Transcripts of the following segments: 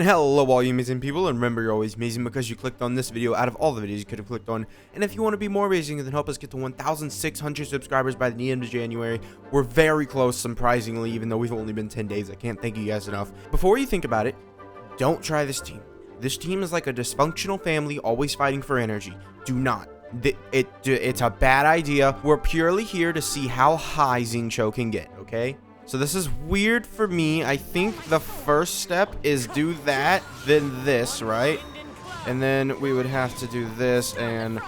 Hello all you amazing people, and remember you're always amazing because you clicked on this video out of all the videos you could have clicked on. And if you want to be more amazing, then help us get to 1,600 subscribers by the end of January. We're very close, surprisingly, even though we've only been 10 days. I can't thank you guys enough. Before you think about it, don't try this team. This team is like a dysfunctional family always fighting for energy. Do not. It's a bad idea. We're purely here to see how high Xingqiu can get, okay? So this is weird for me. I think the first step is do that, then this, right? And then we would have to do this, and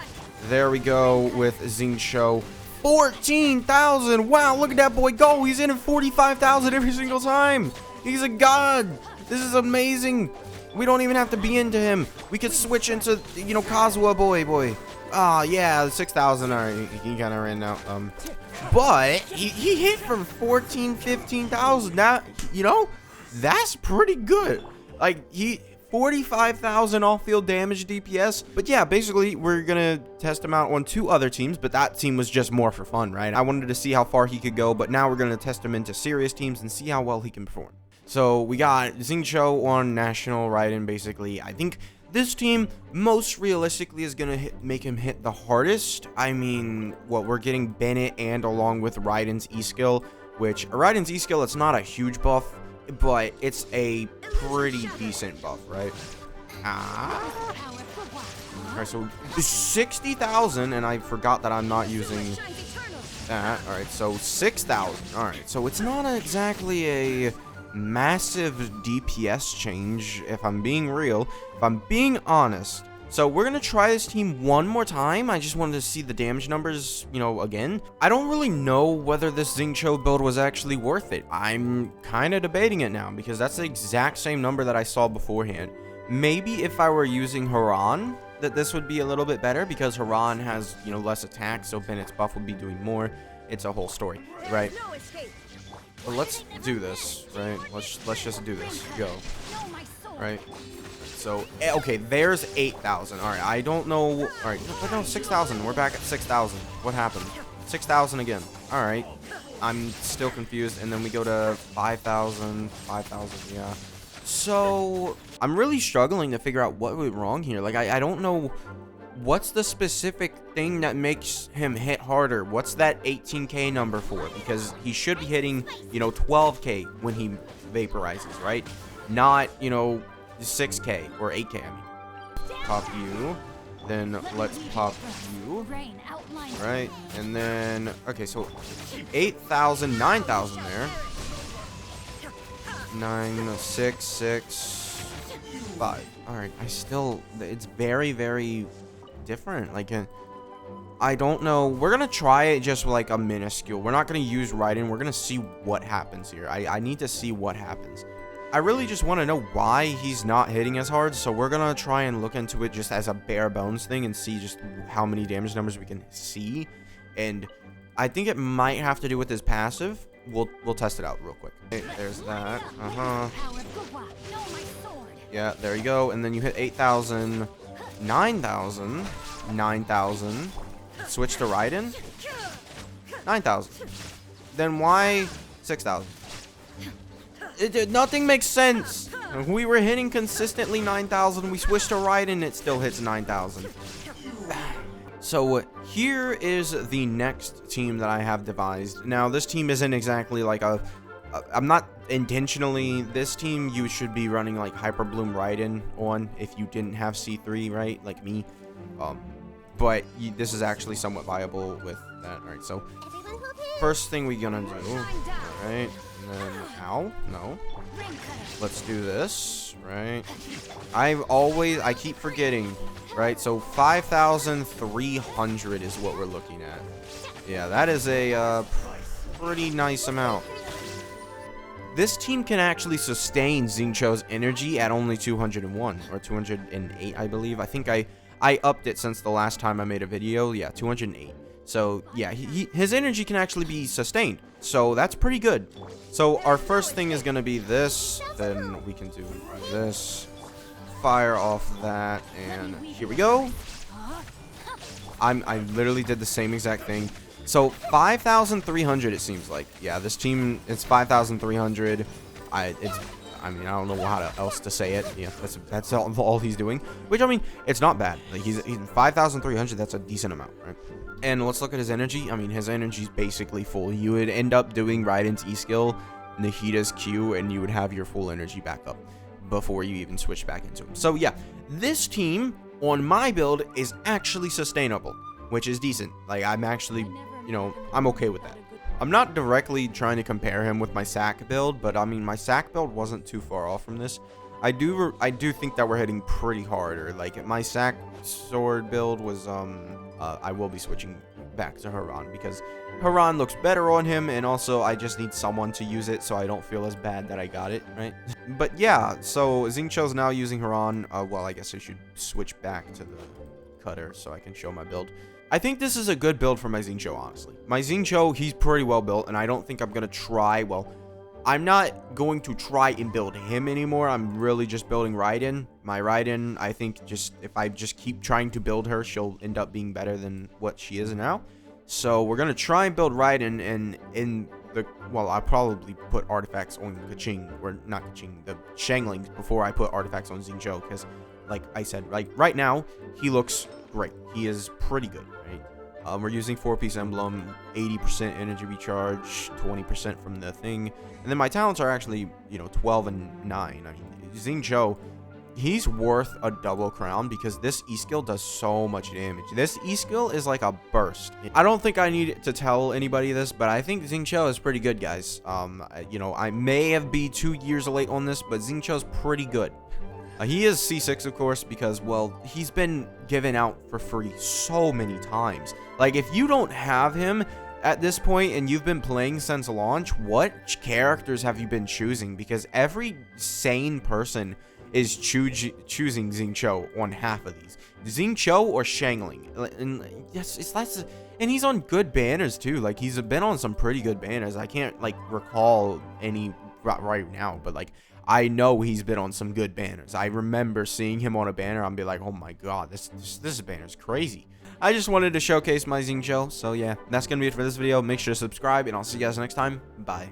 there we go with Xingqiu. 14,000! Wow, look at that boy go! He's in at 45,000 every single time! He's a god! This is amazing! We don't even have to be into him. We could switch into, you know, Kazuha boy. Ah, yeah, 6,000. Alright, he kind of ran out. But he hit from 14, 15,000. Now, you know, that's pretty good. Like, 45,000 off-field damage DPS. But yeah, basically, we're gonna test him out on 2 other teams, but that team was just more for fun, right? I wanted to see how far he could go, but now we're gonna test him into serious teams and see how well he can perform. So we got Xingqiu on National Raiden, basically. I think this team, most realistically, is going to make him hit the hardest. I mean, well, we're getting Bennett and along with Raiden's E-skill, which Raiden's E-skill, it's not a huge buff, but it's a pretty decent buff, right? Alright, so 60,000, and I forgot that I'm not using that. Alright, so 6,000. Alright, so it's not exactly a massive DPS change, if I'm being real, if I'm being honest. So we're gonna try this team one more time. I just wanted to see the damage numbers, you know, again. I don't really know whether this Xingqiu build was actually worth it. I'm kind of debating it now because that's the exact same number that I saw beforehand. Maybe if I were using Haran, that this would be a little bit better because Haran has, you know, less attack, so Bennett's buff would be doing more. It's a whole story, right? But let's do this, right? Let's just do this. Go. Right? So, okay, there's 8,000. All right, I don't know. All right, no, 6,000. We're back at 6,000. What happened? 6,000 again. All right. I'm still confused. And then we go to 5,000. 5,000, yeah. So, I'm really struggling to figure out what went wrong here. Like, I don't know. What's the specific thing that makes him hit harder? What's that 18k number for? Because he should be hitting, you know, 12k when he vaporizes, right? Not, you know, 6k or 8k, I mean. Pop you. Then let's pop you. Right? And then, okay, so 8,000, 9,000 there. 9, 6, 6, 5. Alright, it's very, very different. Like, I don't know. We're gonna try it just like a minuscule. We're not gonna use Raiden. We're gonna see what happens here. I need to see what happens. I really just want to know why he's not hitting as hard, so we're gonna try and look into it just as a bare bones thing and see just how many damage numbers we can see. And I think it might have to do with his passive. We'll test it out real quick. Okay, there's that. Yeah, there you go. And then you hit 8,000. 9,000, 9,000, switch to Raiden, 9,000, then why 6,000? Nothing makes sense. We were hitting consistently 9,000, we switched to Raiden, it still hits 9,000. So here is the next team that I have devised. Now this team isn't exactly like I'm not intentionally, this team you should be running like Hyperbloom Raiden on if you didn't have C3, right? Like me. But this is actually somewhat viable with that. Alright, so first thing we're gonna do. Alright, and then, ow, no. Let's do this, right? I keep forgetting, right? So 5,300 is what we're looking at. Yeah, that is a pretty nice amount. This team can actually sustain Xingqiu's energy at only 201 or 208, I believe. I think I upped it since the last time I made a video. Yeah, 208. So, yeah, his energy can actually be sustained. So, that's pretty good. So, our first thing is going to be this. Then we can do this. Fire off that. And here we go. I literally did the same exact thing. So 5,300 it seems like. Yeah, this team, it's 5,300. I mean, I don't know how else to say it. Yeah, that's all he's doing. Which, I mean, it's not bad. Like, he's 5,300. That's a decent amount, right? And let's look at his energy. I mean, his energy's basically full. You would end up doing Raiden's E skill, Nahida's Q, and you would have your full energy back up before you even switch back into him. So yeah, this team on my build is actually sustainable, which is decent. Like, I'm actually, you know, I'm okay with that. I'm not directly trying to compare him with my sack build, but I mean, my sack build wasn't too far off from this. I do think that we're hitting pretty harder. Like, my sack sword build was I will be switching back to Haran because Haran looks better on him, and also I just need someone to use it so I don't feel as bad that I got it, right? But yeah, so Xingqiu's now using Haran. Well, I guess I should switch back to the cutter so I can show my build. I think this is a good build for my Xingqiu, honestly. My Xingqiu, he's pretty well built, and I don't think I'm going to try, well, I'm not going to try and build him anymore. I'm really just building Raiden. My Raiden, I think just if I just keep trying to build her, she'll end up being better than what she is now. So we're going to try and build Raiden, and in the, well, I'll probably put artifacts on Keqing, or not Keqing, the Xianglings before I put artifacts on Xingqiu, because like I said, like right now, he looks great. He is pretty good, right? We're using 4-piece emblem, 80% energy recharge, 20% from the thing. And then my talents are actually, you know, 12 and 9. I mean, Xingqiu, he's worth a double crown because this E-skill does so much damage. This E-skill is like a burst. I don't think I need to tell anybody this, but I think Xingqiu is pretty good, guys. You know, I may have been 2 years late on this, but Xingqiu is pretty good. He is C6, of course, because, well, he's been given out for free so many times. Like, if you don't have him at this point and you've been playing since launch, what characters have you been choosing? Because every sane person is choosing Xingqiu on half of these. Xingqiu or Xiangling. And yes, and he's on good banners, too. Like, he's been on some pretty good banners. I can't, like, recall any right now, but, like, I know he's been on some good banners. I remember seeing him on a banner. I'll be like, oh my god, this banner's crazy. I just wanted to showcase my Xingqiu. So yeah, that's going to be it for this video. Make sure to subscribe, and I'll see you guys next time. Bye.